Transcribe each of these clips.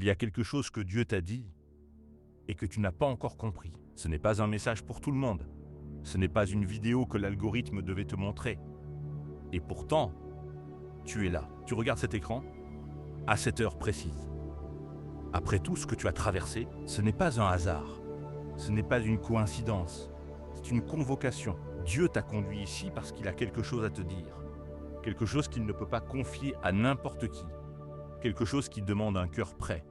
Il y a quelque chose que Dieu t'a dit et que tu n'as pas encore compris. Ce n'est pas un message pour tout le monde. Ce n'est pas une vidéo que l'algorithme devait te montrer. Et pourtant, tu es là. Tu regardes cet écran à cette heure précise. Après tout ce que tu as traversé, ce n'est pas un hasard. Ce n'est pas une coïncidence. C'est une convocation. Dieu t'a conduit ici parce qu'il a quelque chose à te dire. Quelque chose qu'il ne peut pas confier à n'importe qui. Quelque chose qui demande un cœur prêt,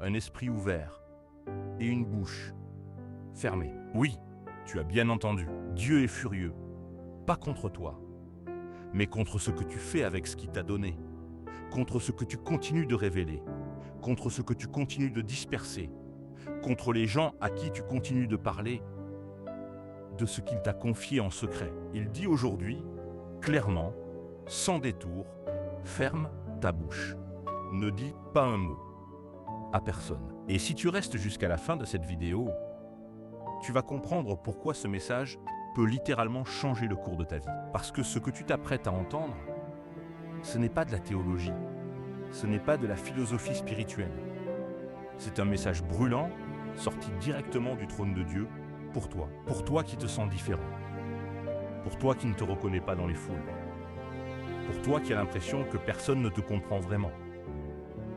un esprit ouvert et une bouche fermée. Oui, tu as bien entendu. Dieu est furieux. Pas contre toi, mais contre ce que tu fais avec ce qu'il t'a donné. Contre ce que tu continues de révéler. Contre ce que tu continues de disperser. Contre les gens à qui tu continues de parler de ce qu'il t'a confié en secret. Il dit aujourd'hui, clairement, sans détour, ferme ta bouche. Ne dis pas un mot à personne. Et si tu restes jusqu'à la fin de cette vidéo, tu vas comprendre pourquoi ce message peut littéralement changer le cours de ta vie. Parce que ce que tu t'apprêtes à entendre, ce n'est pas de la théologie, ce n'est pas de la philosophie spirituelle. C'est un message brûlant, sorti directement du trône de Dieu, pour toi qui te sens différent, pour toi qui ne te reconnais pas dans les foules, pour toi qui as l'impression que personne ne te comprend vraiment,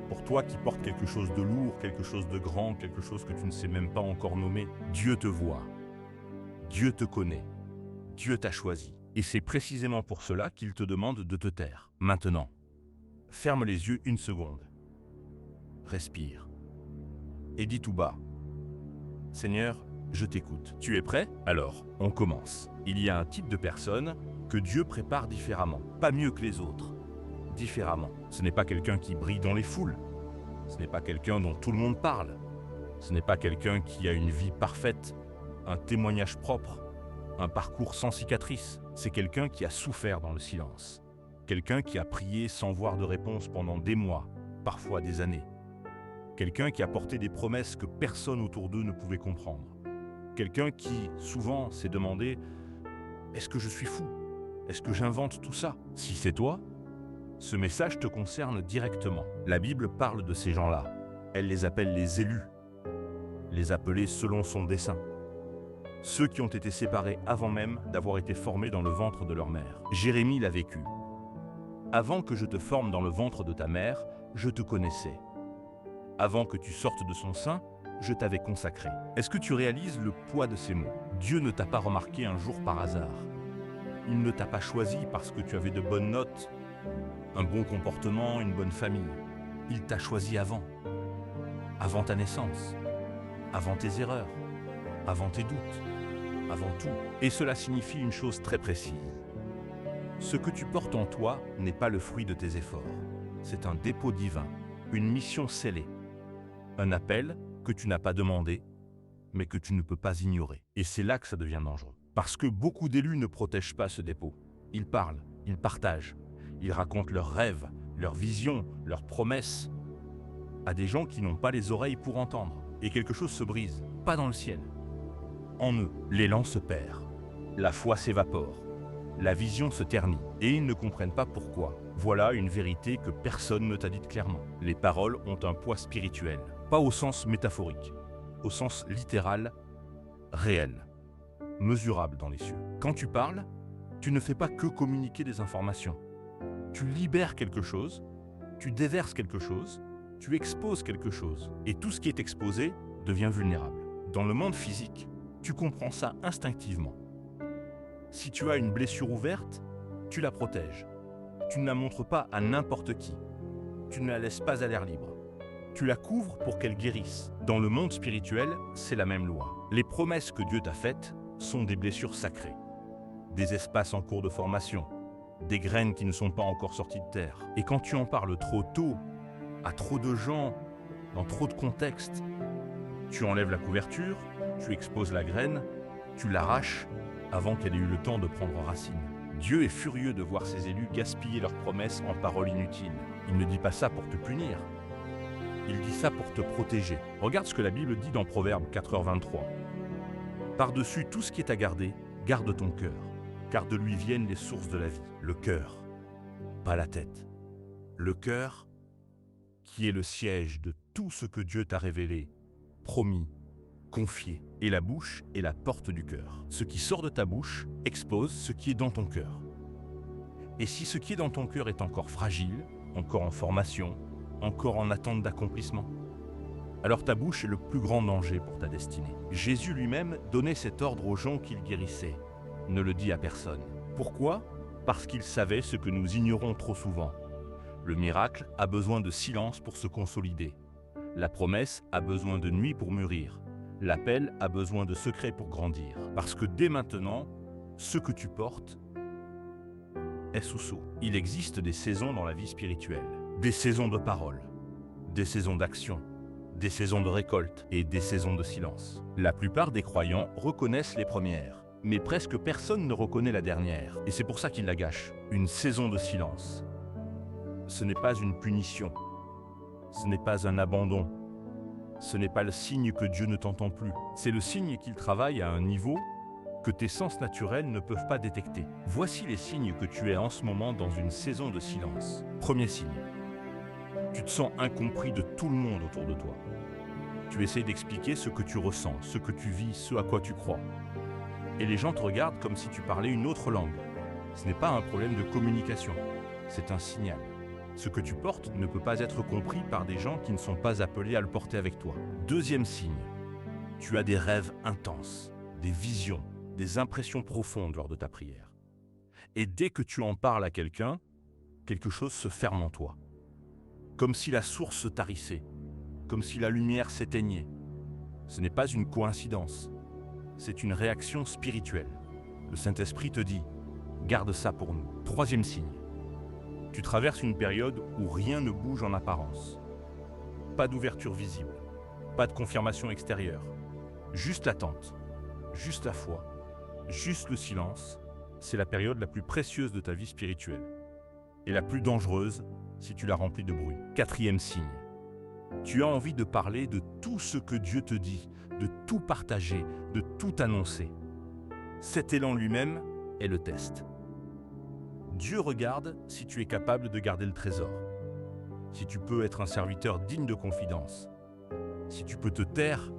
pour toi qui porte quelque chose de lourd, quelque chose de grand, quelque chose que tu ne sais même pas encore nommer. Dieu te voit, Dieu te connaît, Dieu t'a choisi. Et c'est précisément pour cela qu'il te demande de te taire. Maintenant, ferme les yeux une seconde, respire et dis tout bas, Seigneur, je t'écoute. Tu es prêt? Alors, on commence. Il y a un type de personne que Dieu prépare différemment, pas mieux que les autres. Différemment. Ce n'est pas quelqu'un qui brille dans les foules. Ce n'est pas quelqu'un dont tout le monde parle. Ce n'est pas quelqu'un qui a une vie parfaite, un témoignage propre, un parcours sans cicatrices. C'est quelqu'un qui a souffert dans le silence. Quelqu'un qui a prié sans voir de réponse pendant des mois, parfois des années. Quelqu'un qui a porté des promesses que personne autour d'eux ne pouvait comprendre. Quelqu'un qui, souvent, s'est demandé « Est-ce que je suis fou? Est-ce que j'invente tout ça ?» Si c'est toi, ce message te concerne directement. La Bible parle de ces gens-là. Elle les appelle les élus, les appelés selon son dessein. Ceux qui ont été séparés avant même d'avoir été formés dans le ventre de leur mère. Jérémie l'a vécu. Avant que je te forme dans le ventre de ta mère, je te connaissais. Avant que tu sortes de son sein, je t'avais consacré. Est-ce que tu réalises le poids de ces mots? Dieu ne t'a pas remarqué un jour par hasard. Il ne t'a pas choisi parce que tu avais de bonnes notes, un bon comportement, une bonne famille. Il t'a choisi avant ta naissance, avant tes erreurs, avant tes doutes, avant tout. Et cela signifie une chose très précise. Ce que tu portes en toi n'est pas le fruit de tes efforts. C'est un dépôt divin, une mission scellée, un appel que tu n'as pas demandé, mais que tu ne peux pas ignorer. Et c'est là que ça devient dangereux. Parce que beaucoup d'élus ne protègent pas ce dépôt. Ils parlent, ils partagent, ils racontent leurs rêves, leurs visions, leurs promesses à des gens qui n'ont pas les oreilles pour entendre. Et quelque chose se brise, pas dans le ciel. En eux, l'élan se perd, la foi s'évapore, la vision se ternit, et ils ne comprennent pas pourquoi. Voilà une vérité que personne ne t'a dite clairement. Les paroles ont un poids spirituel, pas au sens métaphorique, au sens littéral, réel, mesurable dans les cieux. Quand tu parles, tu ne fais pas que communiquer des informations. Tu libères quelque chose, tu déverses quelque chose, tu exposes quelque chose. Et tout ce qui est exposé devient vulnérable. Dans le monde physique, tu comprends ça instinctivement. Si tu as une blessure ouverte, tu la protèges. Tu ne la montres pas à n'importe qui. Tu ne la laisses pas à l'air libre. Tu la couvres pour qu'elle guérisse. Dans le monde spirituel, c'est la même loi. Les promesses que Dieu t'a faites sont des blessures sacrées, des espaces en cours de formation, des graines qui ne sont pas encore sorties de terre. Et quand tu en parles trop tôt, à trop de gens, dans trop de contextes, tu enlèves la couverture, tu exposes la graine, tu l'arraches avant qu'elle ait eu le temps de prendre racine. Dieu est furieux de voir ses élus gaspiller leurs promesses en paroles inutiles. Il ne dit pas ça pour te punir. Il dit ça pour te protéger. Regarde ce que la Bible dit dans Proverbe 4h23. Par-dessus tout ce qui est à garder, garde ton cœur, car de lui viennent les sources de la vie. Le cœur, pas la tête. Le cœur, qui est le siège de tout ce que Dieu t'a révélé, promis, confié. Et la bouche est la porte du cœur. Ce qui sort de ta bouche expose ce qui est dans ton cœur. Et si ce qui est dans ton cœur est encore fragile, encore en formation, encore en attente d'accomplissement, alors ta bouche est le plus grand danger pour ta destinée. Jésus lui-même donnait cet ordre aux gens qu'il guérissait. Ne le dis à personne. Pourquoi ? Parce qu'il savait ce que nous ignorons trop souvent. Le miracle a besoin de silence pour se consolider. La promesse a besoin de nuit pour mûrir. L'appel a besoin de secrets pour grandir. Parce que dès maintenant, ce que tu portes est sous sceau. Il existe des saisons dans la vie spirituelle. Des saisons de parole, des saisons d'action, des saisons de récolte et des saisons de silence. La plupart des croyants reconnaissent les premières, mais presque personne ne reconnaît la dernière. Et c'est pour ça qu'ils la gâchent. Une saison de silence. Ce n'est pas une punition. Ce n'est pas un abandon. Ce n'est pas le signe que Dieu ne t'entend plus. C'est le signe qu'il travaille à un niveau que tes sens naturels ne peuvent pas détecter. Voici les signes que tu es en ce moment dans une saison de silence. Premier signe. Tu te sens incompris de tout le monde autour de toi. Tu essaies d'expliquer ce que tu ressens, ce que tu vis, ce à quoi tu crois. Et les gens te regardent comme si tu parlais une autre langue. Ce n'est pas un problème de communication, c'est un signal. Ce que tu portes ne peut pas être compris par des gens qui ne sont pas appelés à le porter avec toi. Deuxième signe, tu as des rêves intenses, des visions, des impressions profondes lors de ta prière. Et dès que tu en parles à quelqu'un, quelque chose se ferme en toi. Comme si la source se tarissait, comme si la lumière s'éteignait. Ce n'est pas une coïncidence, c'est une réaction spirituelle. Le Saint-Esprit te dit, garde ça pour nous. Troisième signe, tu traverses une période où rien ne bouge en apparence. Pas d'ouverture visible, pas de confirmation extérieure, juste l'attente, juste la foi, juste le silence. C'est la période la plus précieuse de ta vie spirituelle et la plus dangereuse si tu la remplis de bruit. Quatrième signe, tu as envie de parler de tout ce que Dieu te dit, de tout partager, de tout annoncer. Cet élan lui-même est le test. Dieu regarde si tu es capable de garder le trésor, si tu peux être un serviteur digne de confidence, si tu peux te taire,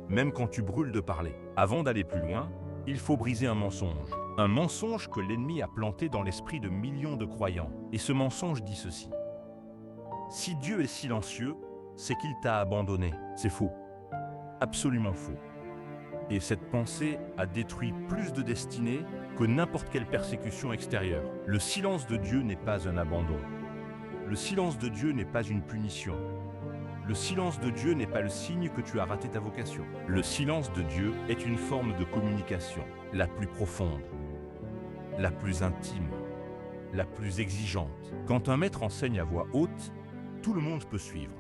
même quand tu brûles de parler. Avant d'aller plus loin, il faut briser un mensonge que l'ennemi a planté dans l'esprit de millions de croyants. Et ce mensonge dit ceci. Si Dieu est silencieux, c'est qu'il t'a abandonné. C'est faux. Absolument faux. Et cette pensée a détruit plus de destinées que n'importe quelle persécution extérieure. Le silence de Dieu n'est pas un abandon. Le silence de Dieu n'est pas une punition. Le silence de Dieu n'est pas le signe que tu as raté ta vocation. Le silence de Dieu est une forme de communication, la plus profonde, la plus intime, la plus exigeante. Quand un maître enseigne à voix haute, tout le monde peut suivre.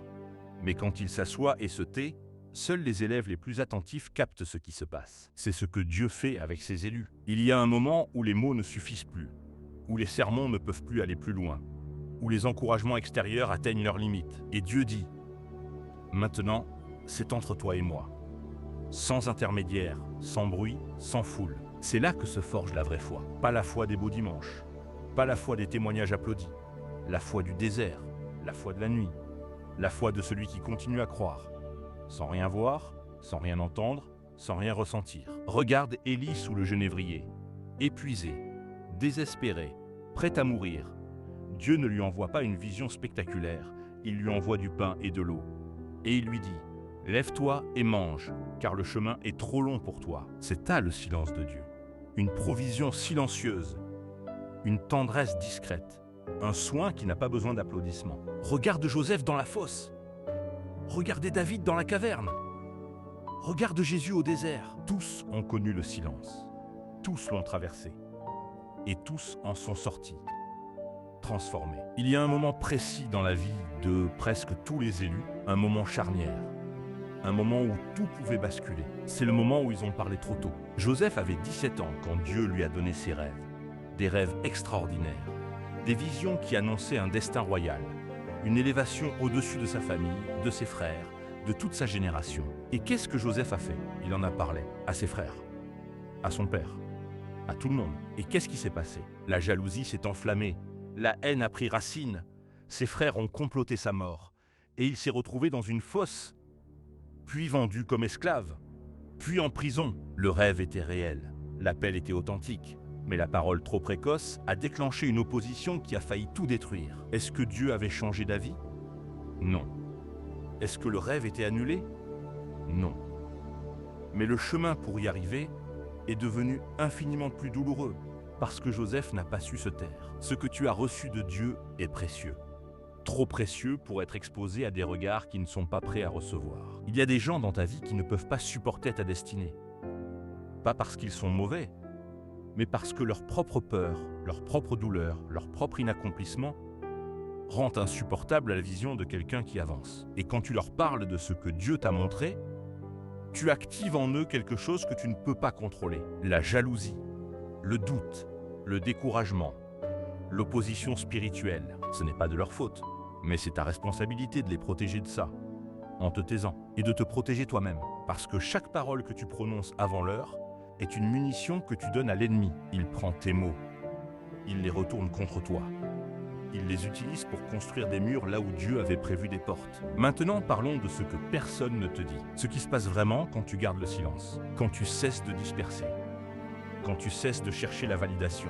Mais quand il s'assoit et se tait, seuls les élèves les plus attentifs captent ce qui se passe. C'est ce que Dieu fait avec ses élus. Il y a un moment où les mots ne suffisent plus, où les sermons ne peuvent plus aller plus loin, où les encouragements extérieurs atteignent leurs limites. Et Dieu dit, maintenant, c'est entre toi et moi. Sans intermédiaire, sans bruit, sans foule. C'est là que se forge la vraie foi. Pas la foi des beaux dimanches, pas la foi des témoignages applaudis, la foi du désert, la foi de la nuit, la foi de celui qui continue à croire, sans rien voir, sans rien entendre, sans rien ressentir. Regarde Élie sous le genévrier, épuisé, désespéré, prêt à mourir. Dieu ne lui envoie pas une vision spectaculaire, il lui envoie du pain et de l'eau. Et il lui dit, « Lève-toi et mange, car le chemin est trop long pour toi. » C'est ça le silence de Dieu. Une provision silencieuse, une tendresse discrète, un soin qui n'a pas besoin d'applaudissements. Regarde Joseph dans la fosse. Regardez David dans la caverne. Regarde Jésus au désert. Tous ont connu le silence. Tous l'ont traversé. Et tous en sont sortis, transformés. Il y a un moment précis dans la vie de presque tous les élus, un moment charnière. Un moment où tout pouvait basculer. C'est le moment où ils ont parlé trop tôt. Joseph avait 17 ans quand Dieu lui a donné ses rêves. Des rêves extraordinaires. Des visions qui annonçaient un destin royal. Une élévation au-dessus de sa famille, de ses frères, de toute sa génération. Et qu'est-ce que Joseph a fait? Il en a parlé à ses frères, à son père, à tout le monde. Et qu'est-ce qui s'est passé? La jalousie s'est enflammée. La haine a pris racine. Ses frères ont comploté sa mort. et il s'est retrouvé dans une fosse, puis vendu comme esclave, puis en prison. Le rêve était réel, l'appel était authentique, mais la parole trop précoce a déclenché une opposition qui a failli tout détruire. Est-ce que Dieu avait changé d'avis? Non. Est-ce que le rêve était annulé? Non. Mais le chemin pour y arriver est devenu infiniment plus douloureux, parce que Joseph n'a pas su se taire. Ce que tu as reçu de Dieu est précieux. Trop précieux pour être exposé à des regards qui ne sont pas prêts à recevoir. Il y a des gens dans ta vie qui ne peuvent pas supporter ta destinée. Pas parce qu'ils sont mauvais, mais parce que leur propre peur, leur propre douleur, leur propre inaccomplissement rend insupportable la vision de quelqu'un qui avance. Et quand tu leur parles de ce que Dieu t'a montré, tu actives en eux quelque chose que tu ne peux pas contrôler. La jalousie, le doute, le découragement, l'opposition spirituelle. Ce n'est pas de leur faute, mais c'est ta responsabilité de les protéger de ça, en te taisant, et de te protéger toi-même. Parce que chaque parole que tu prononces avant l'heure est une munition que tu donnes à l'ennemi. Il prend tes mots, il les retourne contre toi. Il les utilise pour construire des murs là où Dieu avait prévu des portes. Maintenant, parlons de ce que personne ne te dit. Ce qui se passe vraiment quand tu gardes le silence, quand tu cesses de disperser, quand tu cesses de chercher la validation,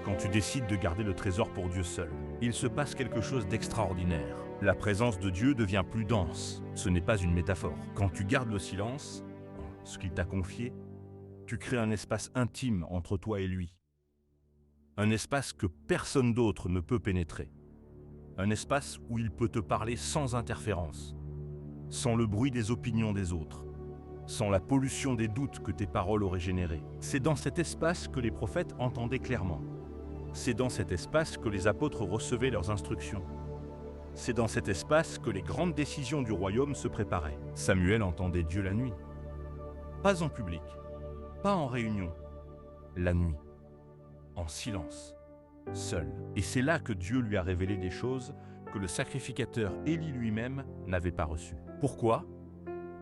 quand tu décides de garder le trésor pour Dieu seul. Il se passe quelque chose d'extraordinaire. La présence de Dieu devient plus dense. Ce n'est pas une métaphore. Quand tu gardes le silence, ce qu'il t'a confié, tu crées un espace intime entre toi et lui. Un espace que personne d'autre ne peut pénétrer. Un espace où il peut te parler sans interférence, sans le bruit des opinions des autres, sans la pollution des doutes que tes paroles auraient générés. C'est dans cet espace que les prophètes entendaient clairement. C'est dans cet espace que les apôtres recevaient leurs instructions. C'est dans cet espace que les grandes décisions du royaume se préparaient. Samuel entendait Dieu la nuit. Pas en public, pas en réunion, la nuit. En silence, seul. Et c'est là que Dieu lui a révélé des choses que le sacrificateur Élie lui-même n'avait pas reçues. Pourquoi?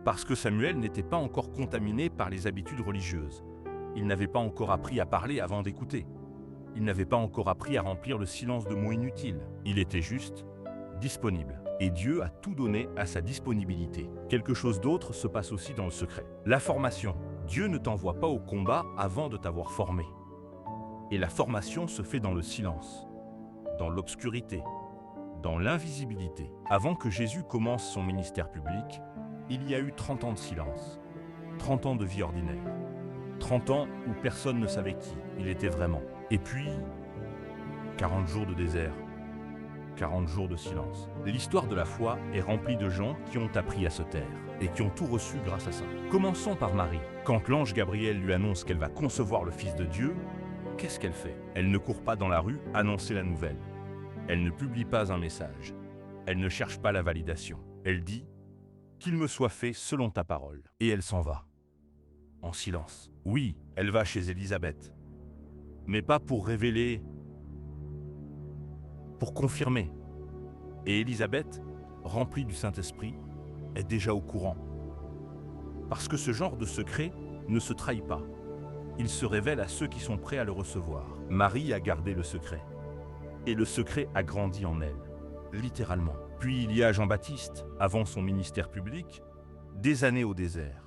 Parce que Samuel n'était pas encore contaminé par les habitudes religieuses. Il n'avait pas encore appris à parler avant d'écouter. Il n'avait pas encore appris à remplir le silence de mots inutiles. Il était juste disponible. Et Dieu a tout donné à sa disponibilité. Quelque chose d'autre se passe aussi dans le secret. La formation. Dieu ne t'envoie pas au combat avant de t'avoir formé. Et la formation se fait dans le silence, dans l'obscurité, dans l'invisibilité. Avant que Jésus commence son ministère public, il y a eu 30 ans de silence, 30 ans de vie ordinaire, 30 ans où personne ne savait qui il était vraiment. Et puis, 40 jours de désert, 40 jours de silence. L'histoire de la foi est remplie de gens qui ont appris à se taire et qui ont tout reçu grâce à ça. Commençons par Marie. Quand l'ange Gabriel lui annonce qu'elle va concevoir le Fils de Dieu, qu'est-ce qu'elle fait? Elle ne court pas dans la rue annoncer la nouvelle. Elle ne publie pas un message. Elle ne cherche pas la validation. Elle dit « Qu'il me soit fait selon ta parole ». Et elle s'en va. En silence. Oui, elle va chez Élisabeth. Mais pas pour révéler, pour confirmer. Et Élisabeth, remplie du Saint-Esprit, est déjà au courant. Parce que ce genre de secret ne se trahit pas. Il se révèle à ceux qui sont prêts à le recevoir. Marie a gardé le secret. Et le secret a grandi en elle, littéralement. Puis il y a Jean-Baptiste, avant son ministère public, des années au désert,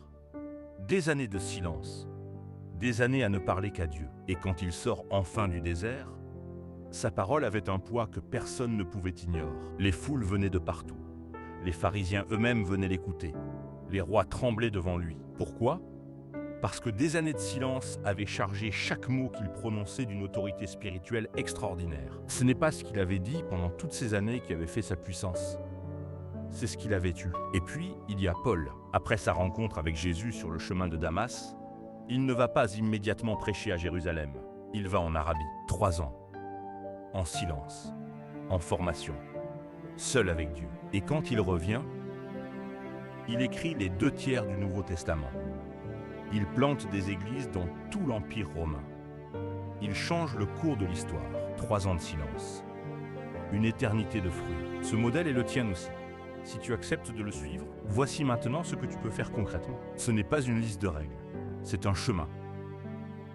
des années de silence, des années à ne parler qu'à Dieu. Et quand il sort enfin du désert, sa parole avait un poids que personne ne pouvait ignorer. Les foules venaient de partout. Les pharisiens eux-mêmes venaient l'écouter. Les rois tremblaient devant lui. Pourquoi ? Parce que des années de silence avaient chargé chaque mot qu'il prononçait d'une autorité spirituelle extraordinaire. Ce n'est pas ce qu'il avait dit pendant toutes ces années qui avait fait sa puissance. C'est ce qu'il avait eu. Et puis, il y a Paul. Après sa rencontre avec Jésus sur le chemin de Damas, il ne va pas immédiatement prêcher à Jérusalem. Il va en Arabie. 3 ans. En silence. En formation. Seul avec Dieu. Et quand il revient, il écrit les 2 tiers du Nouveau Testament. Il plante des églises dans tout l'Empire romain. Il change le cours de l'histoire. 3 ans de silence. Une éternité de fruits. Ce modèle est le tien aussi. Si tu acceptes de le suivre, voici maintenant ce que tu peux faire concrètement. Ce n'est pas une liste de règles. C'est un chemin.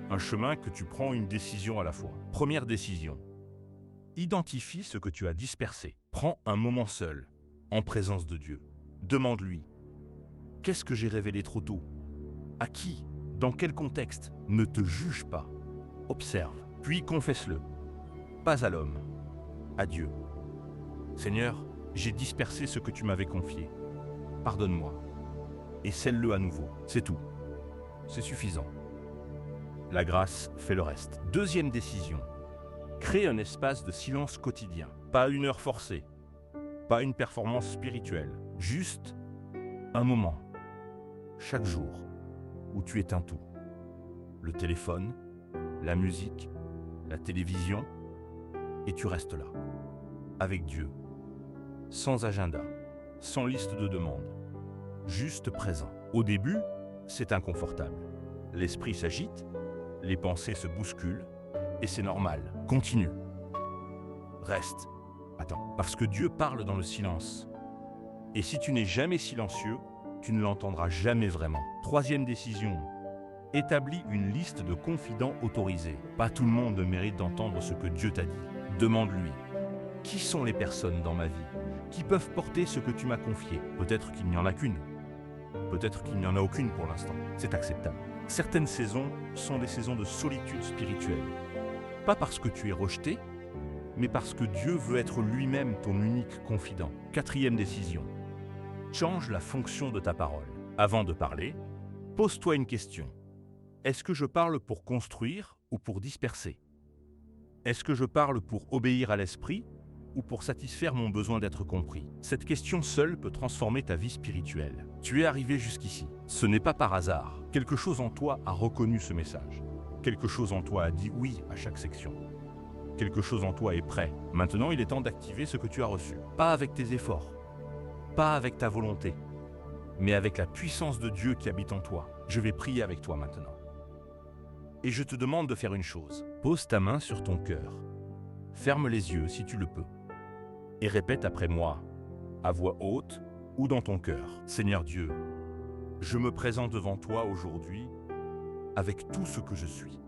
Un chemin que tu prends une décision à la fois. Première décision. Identifie ce que tu as dispersé. Prends un moment seul. en présence de Dieu. Demande-lui, qu'est-ce que j'ai révélé trop tôt? À qui? Dans quel contexte? Ne te juge pas. Observe, puis confesse-le. Pas à l'homme, à Dieu. Seigneur, j'ai dispersé ce que tu m'avais confié. Pardonne-moi. Et scelle-le à nouveau. C'est tout. C'est suffisant. La grâce fait le reste. Deuxième décision. Crée un espace de silence quotidien. Pas une heure forcée. Pas une performance spirituelle. Juste un moment. Chaque jour. Où tu éteins tout. Le téléphone, la musique, la télévision. Et tu restes là. Avec Dieu. Sans agenda. Sans liste de demandes. Juste présent. Au début, c'est inconfortable. L'esprit s'agite, les pensées se bousculent, et c'est normal. Continue. Reste. Attends. Parce que Dieu parle dans le silence. Et si tu n'es jamais silencieux, tu ne l'entendras jamais vraiment. Troisième décision. Établis une liste de confidents autorisés. Pas tout le monde mérite d'entendre ce que Dieu t'a dit. Demande-lui. Qui sont les personnes dans ma vie qui peuvent porter ce que tu m'as confié? Peut-être qu'il n'y en a qu'une. Peut-être qu'il n'y en a aucune pour l'instant. C'est acceptable. Certaines saisons sont des saisons de solitude spirituelle. Pas parce que tu es rejeté, mais parce que Dieu veut être lui-même ton unique confident. Quatrième décision. Change la fonction de ta parole. Avant de parler, pose-toi une question. Est-ce que je parle pour construire ou pour disperser? Est-ce que je parle pour obéir à l'esprit ou pour satisfaire mon besoin d'être compris? Cette question seule peut transformer ta vie spirituelle. Tu es arrivé jusqu'ici. Ce n'est pas par hasard. Quelque chose en toi a reconnu ce message. Quelque chose en toi a dit oui à chaque section. Quelque chose en toi est prêt. Maintenant, il est temps d'activer ce que tu as reçu. Pas avec tes efforts, pas avec ta volonté, mais avec la puissance de Dieu qui habite en toi. Je vais prier avec toi maintenant. Et je te demande de faire une chose. Pose ta main sur ton cœur. Ferme les yeux si tu le peux. Et répète après moi, à voix haute ou dans ton cœur. Seigneur Dieu, je me présente devant toi aujourd'hui avec tout ce que je suis,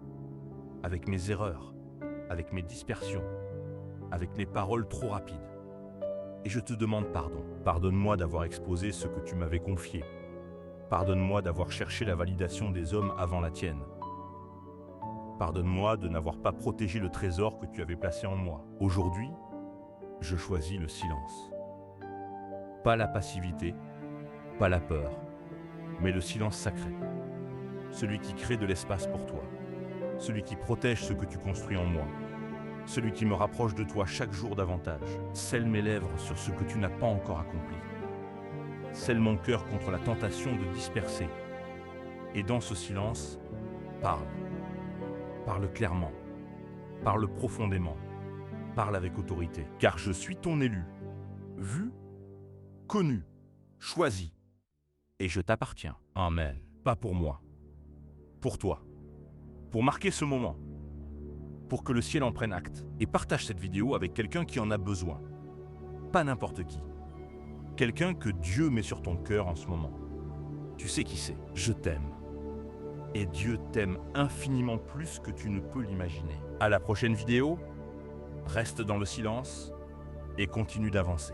avec mes erreurs, avec mes dispersions, avec mes paroles trop rapides. Et je te demande pardon. Pardonne-moi d'avoir exposé ce que tu m'avais confié. Pardonne-moi d'avoir cherché la validation des hommes avant la tienne. Pardonne-moi de n'avoir pas protégé le trésor que tu avais placé en moi. Aujourd'hui, je choisis le silence. Pas la passivité, pas la peur, mais le silence sacré. Celui qui crée de l'espace pour toi. Celui qui protège ce que tu construis en moi. Celui qui me rapproche de toi chaque jour davantage. Scelle mes lèvres sur ce que tu n'as pas encore accompli. Scelle mon cœur contre la tentation de disperser. Et dans ce silence, parle. Parle clairement. Parle profondément. Parle avec autorité. Car je suis ton élu. Vu, connu, choisi. Et je t'appartiens. Amen. Pas pour moi. Pour toi. Pour marquer ce moment. Pour que le ciel en prenne acte. Et partage cette vidéo avec quelqu'un qui en a besoin. Pas n'importe qui. Quelqu'un que Dieu met sur ton cœur en ce moment. Tu sais qui c'est. Je t'aime. Et Dieu t'aime infiniment plus que tu ne peux l'imaginer. À la prochaine vidéo, reste dans le silence et continue d'avancer.